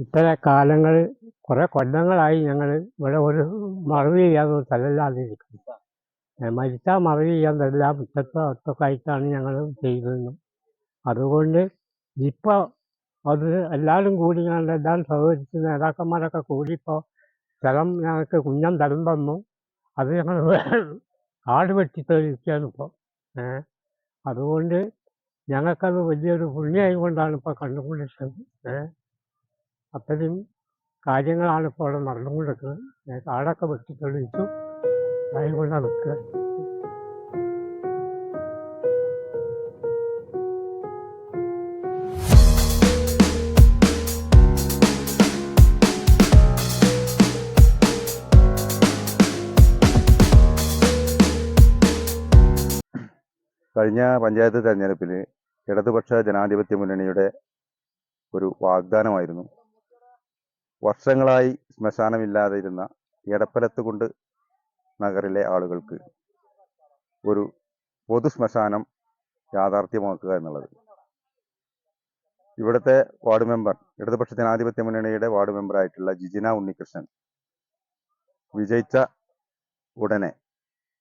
ഇത്ര കാലങ്ങൾ കുറേ കൊല്ലങ്ങളായി ഞങ്ങൾ ഇവിടെ ഒരു മറവ് ചെയ്യാതെ ഒരു സ്ഥലമില്ലാതെ ഇരിക്കുന്നു. മരിച്ചാൽ മറവ് ചെയ്യാൻ തരില്ല, മുറ്റത്തോ അകത്തൊക്കെ ആയിട്ടാണ് ഞങ്ങൾ ചെയ്തിരുന്നത്. അതുകൊണ്ട് ഇപ്പോൾ അത് എല്ലാവരും കൂടി ഞങ്ങൾ എല്ലാവരും സഹകരിച്ച് നേതാക്കന്മാരൊക്കെ കൂടി ഇപ്പോൾ സ്ഥലം ഞങ്ങൾക്ക് കുഞ്ഞൻ തരം തന്നു. അത് ഞങ്ങൾ കാട് വെട്ടി തെളിയിക്കുകയാണ് ഇപ്പോൾ. അതുകൊണ്ട് ഞങ്ങൾക്കത് വലിയൊരു പുണ്യമായി കൊണ്ടാണ് ഇപ്പോൾ കണ്ടുകൊണ്ടിരിക്കുന്നത്. അത്രയും കാര്യങ്ങളാണ് ഇപ്പോൾ അവിടെ നടന്നുകൊണ്ടിരിക്കുന്നത്. കാടൊക്കെ വെട്ടി തെളിയിച്ചു അതുകൊണ്ടാണ് നിൽക്കുക. കഴിഞ്ഞ പഞ്ചായത്ത് തെരഞ്ഞെടുപ്പിൽ ഇടതുപക്ഷ ജനാധിപത്യ മുന്നണിയുടെ ഒരു വാഗ്ദാനമായിരുന്നു വർഷങ്ങളായി ശ്മശാനമില്ലാതെ ഇരുന്ന എടപ്പലത്തുകുണ്ട് നഗറിലെ ആളുകൾക്ക് ഒരു പൊതു ശ്മശാനം യാഥാർത്ഥ്യമാക്കുക എന്നുള്ളത്. ഇവിടുത്തെ വാർഡ് മെമ്പർ, ഇടതുപക്ഷ ജനാധിപത്യ മുന്നണിയുടെ വാർഡ് മെമ്പറായിട്ടുള്ള ജിജിന ഉണ്ണികൃഷ്ണൻ വിജയിച്ച ഉടനെ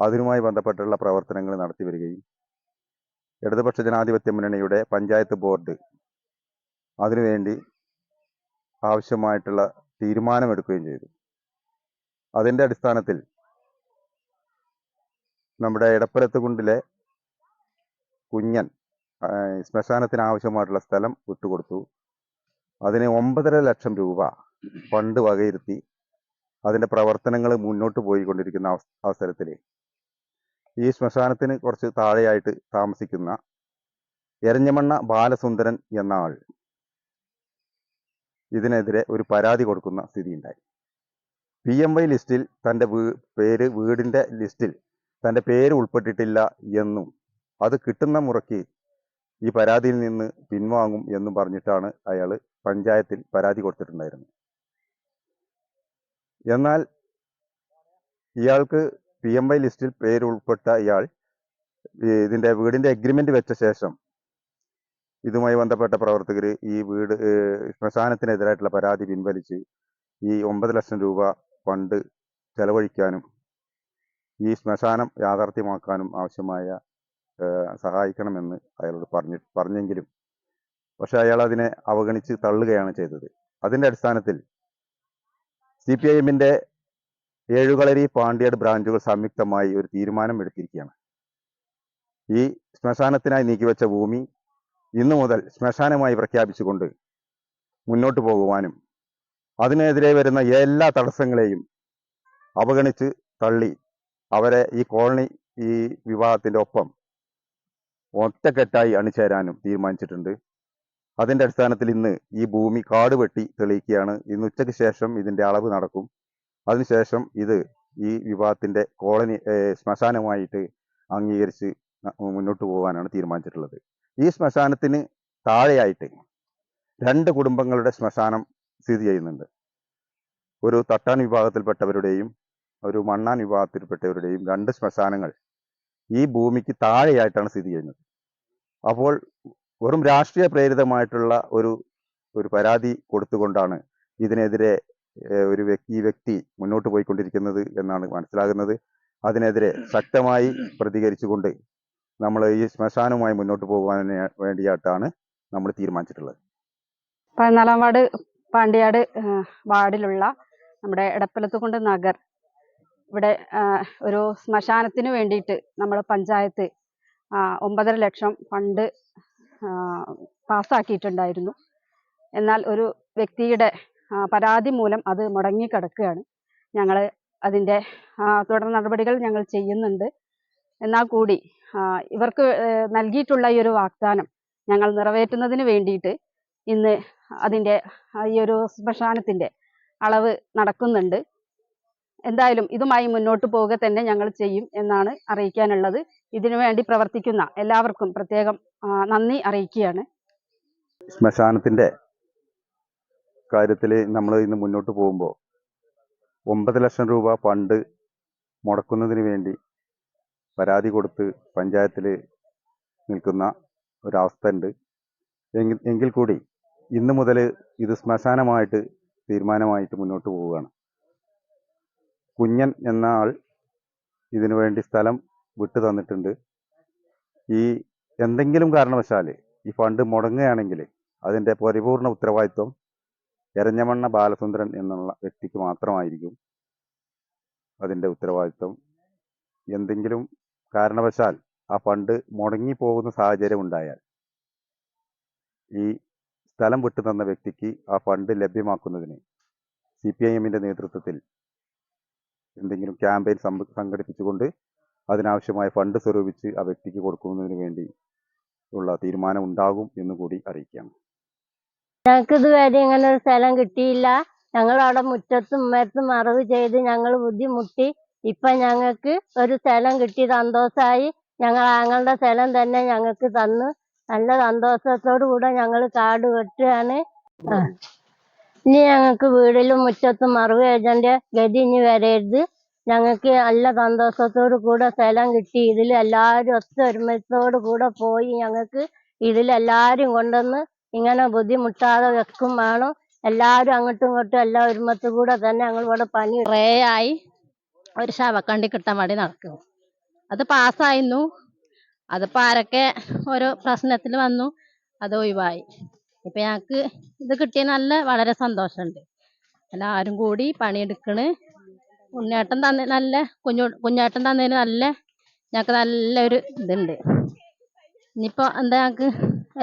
അതിനുമായി ബന്ധപ്പെട്ടുള്ള പ്രവർത്തനങ്ങൾ നടത്തി വരികയും ഇടതുപക്ഷ ജനാധിപത്യ മുന്നണിയുടെ പഞ്ചായത്ത് ബോർഡ് അതിനുവേണ്ടി ആവശ്യമായിട്ടുള്ള തീരുമാനമെടുക്കുകയും ചെയ്തു. അതിൻ്റെ അടിസ്ഥാനത്തിൽ നമ്മുടെ എടപ്പലത്തുകുണ്ടിലെ കുഞ്ഞൻ ശ്മശാനത്തിന് ആവശ്യമായിട്ടുള്ള സ്ഥലം വിട്ടുകൊടുത്തു. അതിന് 9.5 ലക്ഷം രൂപ ഫണ്ട് വകയിരുത്തി അതിൻ്റെ പ്രവർത്തനങ്ങൾ മുന്നോട്ട് പോയിക്കൊണ്ടിരിക്കുന്ന അവസരത്തിൽ ഈ ശ്മശാനത്തിന് കുറച്ച് താഴെയായിട്ട് താമസിക്കുന്ന എരഞ്ഞമണ്ണ ബാലസുന്ദരൻ എന്ന ആൾ ഇതിനെതിരെ ഒരു പരാതി കൊടുക്കുന്ന സ്ഥിതിയുണ്ടായി. PMY ലിസ്റ്റിൽ തൻ്റെ വീടിൻ്റെ ലിസ്റ്റിൽ തൻ്റെ പേര് ഉൾപ്പെട്ടിട്ടില്ല എന്നും അത് കിട്ടുന്ന മുറയ്ക്ക് ഈ പരാതിയിൽ നിന്ന് പിൻവാങ്ങും എന്നും പറഞ്ഞിട്ടാണ് അയാൾ പഞ്ചായത്തിൽ പരാതി കൊടുത്തിട്ടുണ്ടായിരുന്നത്. എന്നാൽ ഇയാൾക്ക് PMY ലിസ്റ്റിൽ പേര് ഉൾപ്പെട്ട ഇയാൾ ഇതിൻ്റെ വീടിൻ്റെ എഗ്രിമെൻ്റ് വെച്ച ശേഷം ഇതുമായി ബന്ധപ്പെട്ട പ്രവർത്തകർ ഈ വീട് ശ്മശാനത്തിനെതിരായിട്ടുള്ള പരാതി പിൻവലിച്ച് ഈ 9 ലക്ഷം രൂപ ഫണ്ട് ചെലവഴിക്കാനും ഈ ശ്മശാനം യാഥാർത്ഥ്യമാക്കാനും ആവശ്യമായ സഹായിക്കണമെന്ന് അയാളോട് പറഞ്ഞെങ്കിലും പക്ഷെ അയാൾ അതിനെ അവഗണിച്ച് തള്ളുകയാണ് ചെയ്തത്. അതിൻ്റെ അടിസ്ഥാനത്തിൽ CPIM-ന്റെ ഏഴുകളരി പാണ്ടിയാട് ബ്രാഞ്ചുകൾ സംയുക്തമായി ഒരു തീരുമാനം എടുത്തിരിക്കുകയാണ്. ഈ ശ്മശാനത്തിനായി നീക്കിവെച്ച ഭൂമി ഇന്നു മുതൽ ശ്മശാനമായി പ്രഖ്യാപിച്ചുകൊണ്ട് മുന്നോട്ട് പോകുവാനും അതിനെതിരെ വരുന്ന എല്ലാ തടസ്സങ്ങളെയും അവഗണിച്ച് തള്ളി അവരെ ഈ കോളനി ഈ വിവാഹത്തിൻ്റെ ഒപ്പം ഒറ്റക്കെട്ടായി അണിചേരാനും തീരുമാനിച്ചിട്ടുണ്ട്. അതിൻ്റെ അടിസ്ഥാനത്തിൽ ഇന്ന് ഈ ഭൂമി കാട് വെട്ടി തെളിയിക്കുകയാണ്. ഇന്ന് ഉച്ചയ്ക്ക് ശേഷം ഇതിൻ്റെ അളവ് നടക്കും. അതിനുശേഷം ഇത് ഈ വിവാഹത്തിൻ്റെ കോളനി ശ്മശാനമായിട്ട് അംഗീകരിച്ച് മുന്നോട്ട് പോകാനാണ് തീരുമാനിച്ചിട്ടുള്ളത്. ഈ ശ്മശാനത്തിന് താഴെയായിട്ട് 2 കുടുംബങ്ങളുടെ ശ്മശാനം സ്ഥിതി ചെയ്യുന്നുണ്ട്. ഒരു തട്ടാൻ വിഭാഗത്തിൽപ്പെട്ടവരുടെയും ഒരു മണ്ണാൻ വിഭാഗത്തിൽപ്പെട്ടവരുടെയും 2 ശ്മശാനങ്ങൾ ഈ ഭൂമിക്ക് താഴെയായിട്ടാണ് സ്ഥിതി ചെയ്യുന്നത്. അപ്പോൾ വെറും രാഷ്ട്രീയ പ്രേരിതമായിട്ടുള്ള ഒരു പരാതി കൊടുത്തുകൊണ്ടാണ് ഇതിനെതിരെ ഈ വ്യക്തി മുന്നോട്ട് പോയിക്കൊണ്ടിരിക്കുന്നത് എന്നാണ് മനസ്സിലാകുന്നത്. അതിനെതിരെ ശക്തമായി പ്രതികരിച്ചുകൊണ്ട് നമ്മൾ ഈ ശ്മശാനവുമായി മുന്നോട്ട് പോകുവാൻ വേണ്ടിയിട്ടാണ് നമ്മൾ തീരുമാനിച്ചിട്ടുള്ളത്. 14-ാം വാർഡ് പാണ്ടിയാട് വാർഡിലുള്ള നമ്മുടെ എടപ്പലത്തുകുണ്ട് നഗർ ഇവിടെ ഒരു ശ്മശാനത്തിന് വേണ്ടിയിട്ട് നമ്മൾ പഞ്ചായത്ത് 9.5 ലക്ഷം ഫണ്ട് പാസ്സാക്കിയിട്ടുണ്ടായിരുന്നു. എന്നാൽ ഒരു വ്യക്തിയുടെ പരാതി മൂലം അത് മുടങ്ങിക്കിടക്കുകയാണ്. ഞങ്ങൾ അതിൻ്റെ തുടർ നടപടികൾ ഞങ്ങൾ ചെയ്യുന്നുണ്ട്. എന്നാൽ കൂടി ഇവർക്ക് നൽകിയിട്ടുള്ള ഈ ഒരു വാഗ്ദാനം ഞങ്ങൾ നിറവേറ്റുന്നതിന് വേണ്ടിയിട്ട് ഇന്ന് അതിൻ്റെ ഈ ഒരു ശ്മശാനത്തിൻ്റെ അളവ് നടക്കുന്നുണ്ട്. എന്തായാലും ഇതുമായി മുന്നോട്ട് പോവുക തന്നെ ഞങ്ങൾ ചെയ്യും എന്നാണ് അറിയിക്കാനുള്ളത്. ഇതിനുവേണ്ടി പ്രവർത്തിക്കുന്ന എല്ലാവർക്കും പ്രത്യേകം നന്ദി അറിയിക്കുകയാണ്. ശ്മശാനത്തിൻ്റെ കാര്യത്തിൽ നമ്മൾ ഇന്ന് മുന്നോട്ട് പോകുമ്പോൾ 9 ലക്ഷം രൂപ ഫണ്ട് മുടക്കുന്നതിന് വേണ്ടി പരാതി കൊടുത്ത് പഞ്ചായത്തിൽ നിൽക്കുന്ന ഒരവസ്ഥ ഉണ്ട്. എങ്കിൽ കൂടി ഇന്നു മുതൽ ഇത് ശ്മശാനമായിട്ട് തീരുമാനമായിട്ട് മുന്നോട്ട് പോവുകയാണ്. കുഞ്ഞൻ എന്ന ആൾ ഇതിനു വേണ്ടി സ്ഥലം വിട്ടു തന്നിട്ടുണ്ട്. ഈ എന്തെങ്കിലും കാരണവശാൽ ഈ ഫണ്ട് മുടങ്ങുകയാണെങ്കിൽ അതിൻ്റെ പരിപൂർണ ഉത്തരവാദിത്വം എരഞ്ഞമണ്ണ ബാലസുന്ദരൻ എന്നുള്ള വ്യക്തിക്ക് മാത്രമായിരിക്കും. അതിൻ്റെ ഉത്തരവാദിത്വം എന്തെങ്കിലും കാരണവശാൽ ആ ഫണ്ട് മുടങ്ങിപ്പോകുന്ന സാഹചര്യം ഉണ്ടായാൽ ഈ സ്ഥലം വിട്ടു തന്ന വ്യക്തിക്ക് ആ ഫണ്ട് ലഭ്യമാക്കുന്നതിന് CPIM-ൻ്റെ നേതൃത്വത്തിൽ എന്തെങ്കിലും ക്യാമ്പയിൻ സംഘടിപ്പിച്ചുകൊണ്ട് അതിനാവശ്യമായ ഫണ്ട് സ്വരൂപിച്ച് ആ വ്യക്തിക്ക് കൊടുക്കുന്നതിന് വേണ്ടി ഉള്ള തീരുമാനം ഉണ്ടാകും എന്ന് കൂടി അറിയിക്കുകയാണ്. ഞങ്ങൾക്ക് ഇതുവരെ ഇങ്ങനെ ഒരു സ്ഥലം കിട്ടിയില്ല. ഞങ്ങൾ അവിടെ മുറ്റത്തും ഉമ്മരത്തും മറവ് ചെയ്ത് ഞങ്ങൾ ബുദ്ധിമുട്ടി. ഇപ്പൊ ഞങ്ങൾക്ക് ഒരു സ്ഥലം കിട്ടി, സന്തോഷമായി. ഞങ്ങളുടെ സ്ഥലം തന്നെ ഞങ്ങൾക്ക് തന്നു. നല്ല സന്തോഷത്തോടു കൂടെ ഞങ്ങൾ കാട് വെട്ടുകയാണ്. ഇനി ഞങ്ങൾക്ക് വീടിലും മുറ്റത്തും മറവ് ചെയ്തതിന്റെ ഗതി ഇനി വരരുത്. ഞങ്ങൾക്ക് നല്ല സന്തോഷത്തോടു കൂടെ സ്ഥലം കിട്ടി. ഇതിൽ എല്ലാവരും ഒത്തൊരുമത്തോടു കൂടെ പോയി ഞങ്ങൾക്ക് ഇതിലെല്ലാരും കൊണ്ടുവന്ന് ഇങ്ങനെ ബുദ്ധിമുട്ടാതെ വെക്കും വേണം. എല്ലാവരും അങ്ങോട്ടും ഇങ്ങോട്ടും എല്ലാ ഒരുമത്തു കൂടെ തന്നെ ഞങ്ങൾ ഇവിടെ പണി കുറേ ആയി ഒരു ശവക്കണ്ടി കിട്ടാൻ വേണ്ടി നടക്കുന്നു. അത് പാസ്സായിരുന്നു. അതിപ്പോൾ ആരൊക്കെ ഓരോ പ്രശ്നത്തിൽ വന്നു, അത് ഒഴിവായി. ഇപ്പം ഞങ്ങൾക്ക് ഇത് കിട്ടിയ വളരെ സന്തോഷമുണ്ട്. എല്ലാവരും കൂടി പണിയെടുക്കണ്. ഉണ്ണേട്ടൻ തന്നെ കുഞ്ഞേട്ടൻ തന്നതിന് ഞങ്ങൾക്ക് നല്ലൊരു ഇതുണ്ട്. ഇനിയിപ്പോൾ എന്താ ഞങ്ങൾക്ക്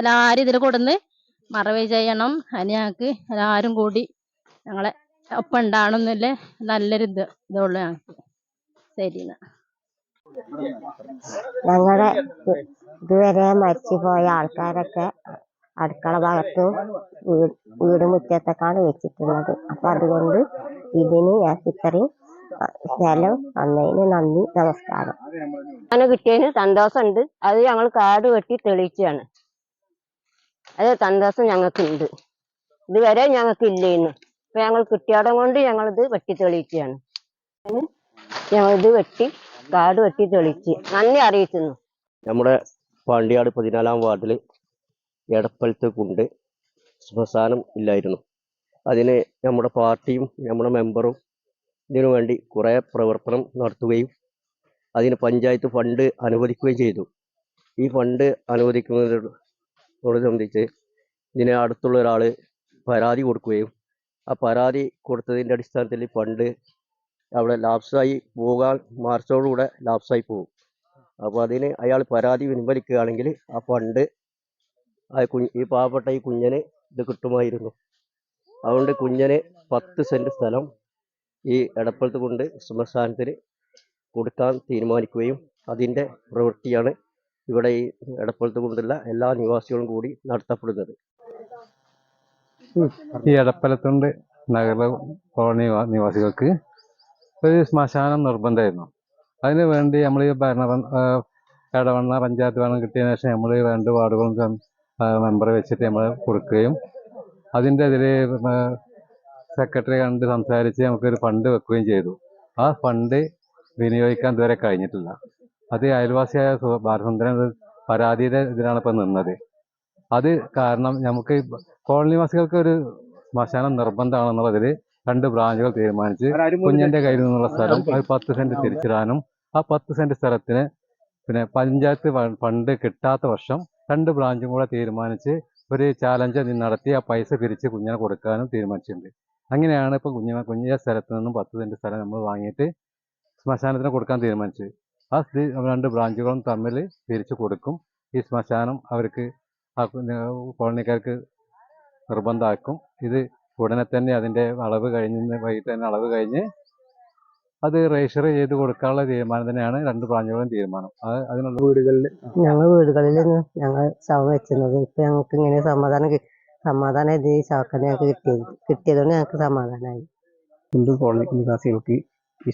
എല്ലാവരും ഇതിൽ കൊടുന്ന് മറവ് ചെയ്യണം. അതിന് ഞങ്ങൾക്ക് എല്ലാവരും കൂടി ഞങ്ങളെ ഒപ്പം ഉണ്ടാവണമെന്നില്ല നല്ലൊരു ഇതുള്ളൂ ഞങ്ങൾക്ക്. ശരി എന്നാ. ഞങ്ങളുടെ ഇതുവരെ മരിച്ചുപോയ ആൾക്കാരൊക്കെ അടുക്കള ഭാഗത്തും വീട് മുറ്റത്തൊക്കെയാണ് വെച്ചിട്ടുള്ളത്. അപ്പൊ അതുകൊണ്ട് ഇതിന് ഞങ്ങൾക്ക് ഇത്രയും സ്ഥലം തന്നതിന് നന്ദി, നമസ്കാരം. അങ്ങനെ കിട്ടിയതിന് സന്തോഷമുണ്ട്. അത് ഞങ്ങൾ കാട് വെട്ടി തെളിയിച്ചാണ്. അത് സന്തോഷം ഞങ്ങൾക്കുണ്ട്. ഇതുവരെ ഞങ്ങൾക്ക് ഇല്ലേന്ന്. ഇപ്പൊ ഞങ്ങൾ കിട്ടിയോടെ കൊണ്ട് ഞങ്ങളിത് വെട്ടി തെളിയിക്കുകയാണ്. ഞങ്ങളിത് കാട് വെട്ടി തെളിയിച്ച് നന്ദി അറിയിക്കുന്നു. നമ്മുടെ പാണ്ടിയാട് 14-ാം വാർഡിൽ എടപ്പലത്ത് കുണ്ട് ശ്മശാനം ഇല്ലായിരുന്നു. അതിന് നമ്മുടെ പാർട്ടിയും നമ്മുടെ മെമ്പറും ഇതിനു വേണ്ടി കുറേ പ്രവർത്തനം നടത്തുകയും അതിന് പഞ്ചായത്ത് ഫണ്ട് അനുവദിക്കുകയും ചെയ്തു. ഈ ഫണ്ട് അനുവദിക്കുന്നതോട് സംബന്ധിച്ച് ഇതിന് അടുത്തുള്ള ഒരാൾ പരാതി കൊടുക്കുകയും ആ പരാതി കൊടുത്തതിൻ്റെ അടിസ്ഥാനത്തിൽ ഫണ്ട് അവിടെ ലാപ്സായി പോകാൻ മാർച്ചോടുകൂടെ ലാപ്സായി പോകും. അപ്പോൾ അതിന് അയാൾ പരാതി പിൻവലിക്കുകയാണെങ്കിൽ ആ ഫണ്ട് ഈ പാവപ്പെട്ട ഈ കുഞ്ഞന് ഇത് കിട്ടുമായിരുന്നു. അതുകൊണ്ട് കുഞ്ഞന് 10 സെന്റ് സ്ഥലം ഈ എടപ്പലത്ത് കൊണ്ട് ശ്മശാനത്തിന് കൊടുക്കാൻ തീരുമാനിക്കുകയും അതിൻ്റെ പ്രവൃത്തിയാണ് ഇവിടെ ഈ എടപ്പലത്ത് കൊണ്ടുള്ള എല്ലാ നിവാസികളും കൂടി നടത്തപ്പെടുന്നത്. ഈ എടപ്പലത്തുണ്ട് നഗര കോളനി നിവാസികൾക്ക് ഒരു ശ്മശാനം നിർബന്ധമായിരുന്നു. അതിന് വേണ്ടി നമ്മൾ ഈ എടവണ്ണ പഞ്ചായത്ത് ഭരണം കിട്ടിയതിനു ശേഷം നമ്മൾ 2 വാർഡുകളും മെമ്പറെ വെച്ചിട്ട് നമ്മൾ കൊടുക്കുകയും അതിൻ്റെ ഇതിൽ സെക്രട്ടറി കണ്ട് സംസാരിച്ച് നമുക്കൊരു ഫണ്ട് വെക്കുകയും ചെയ്തു. ആ ഫണ്ട് വിനിയോഗിക്കാൻ ഇതുവരെ കഴിഞ്ഞിട്ടില്ല. അത് അയൽവാസിയായ ബാലസുന്ദരൻ പരാതിയുടെ ഇതിലാണ് ഇപ്പം നിന്നത്. അത് കാരണം നമുക്ക് കോളനിവാസികൾക്ക് ഒരു ശ്മശാനം നിർബന്ധമാണെന്നുള്ളതിൽ 2 ബ്രാഞ്ചുകൾ തീരുമാനിച്ച് കുഞ്ഞിൻ്റെ കയ്യിൽ നിന്നുള്ള സ്ഥലം അത് 10 സെന്റ് തിരിച്ചിടാനും ആ 10 സെന്റ് സ്ഥലത്തിന് പിന്നെ പഞ്ചായത്ത് ഫണ്ട് കിട്ടാത്ത വർഷം 2 ബ്രാഞ്ചും കൂടെ തീരുമാനിച്ച് ഒരു ചാലഞ്ച് നടത്തി ആ പൈസ പിരിച്ച് കുഞ്ഞിനെ കൊടുക്കാനും തീരുമാനിച്ചിട്ടുണ്ട്. അങ്ങനെയാണ് ഇപ്പോൾ കുഞ്ഞിൻ്റെ സ്ഥലത്ത് നിന്നും 10 സെന്റ് സ്ഥലം നമ്മൾ വാങ്ങിയിട്ട് ശ്മശാനത്തിന് കൊടുക്കാൻ തീരുമാനിച്ചത്. ആ 2 ബ്രാഞ്ചുകളും തമ്മിൽ പിരിച്ചു കൊടുക്കും. ഈ ശ്മശാനം അവർക്ക് ആ കോളനിക്കാർക്ക് നിർബന്ധമാക്കും. ഇത് ഉടനെ തന്നെ അതിൻ്റെ അളവ് വൈകിട്ട് തന്നെ അളവ് കഴിഞ്ഞ് അത് രജിസ്റ്റർ ചെയ്ത് കൊടുക്കാനുള്ള തീരുമാനം തന്നെയാണ് 2 ബ്രാഞ്ചുകളും തീരുമാനം. അതിനുള്ള ഞങ്ങൾ വീടുകളിൽ ഞങ്ങൾ ശവം വെച്ചിരുന്നത്. ഇപ്പൊ ഞങ്ങൾക്ക് ഇങ്ങനെ സമാധാനം ഇത് ഈ ശവക്കന്നെ ഞങ്ങൾക്ക് കിട്ടിയതുകൊണ്ട് ഞങ്ങൾക്ക് സമാധാനമായി. ഹിന്ദു കോളനി നിവാസികൾക്ക് ഈ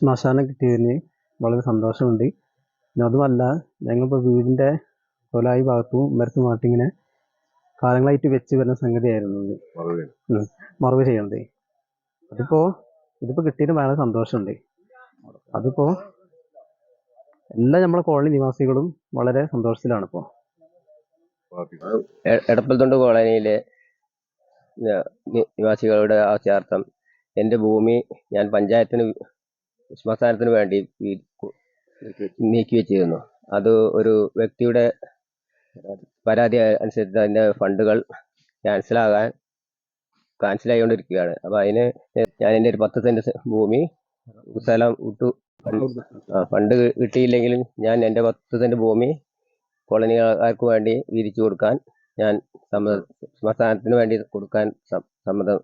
ശ്മശാനം കിട്ടിയതിന് വളരെ സന്തോഷമുണ്ട്. പിന്നെ അതുമല്ല ഞങ്ങളിപ്പോൾ വീടിൻ്റെ കൊലായി ഭാഗത്തും മരത്തുമായിട്ട് ഇങ്ങനെ കാലങ്ങളായിട്ട് വെച്ച് വരുന്ന സംഗതിയായിരുന്നു മറവ് ചെയ്യണത്. ഇതിപ്പോൾ കിട്ടിയതിന് വളരെ സന്തോഷമുണ്ട്. അതിപ്പോൾ എല്ലാ നമ്മളെ കോളനി നിവാസികളും വളരെ സന്തോഷത്തിലാണ് ഇപ്പോൾ. എടപ്പലത്തുണ്ട് കോളനിയിലെ നിവാസികളുടെ ആവശ്യാർത്ഥം എൻ്റെ ഭൂമി ഞാൻ പഞ്ചായത്തിന് ശ്മശാനത്തിന് വേണ്ടി നീക്കി വെച്ചിരുന്നു. അത് ഒരു വ്യക്തിയുടെ പരാതി അനുസരിച്ച് അതിൻ്റെ ഫണ്ടുകൾ ക്യാൻസലായിക്കൊണ്ടിരിക്കുകയാണ്. അപ്പോൾ അതിന് ഞാൻ എൻ്റെ ഒരു 10 സെൻറ്റ് ഭൂമി സ്ഥലം വിട്ടു. ഫണ്ട് കിട്ടിയില്ലെങ്കിലും ഞാൻ എൻ്റെ 10 സെൻറ്റ് ഭൂമി കോളനിക്കാർക്ക് വേണ്ടി വിരിച്ചു കൊടുക്കാൻ ഞാൻ ശ്മശാനത്തിന് വേണ്ടി കൊടുക്കാൻ സമ്മതം.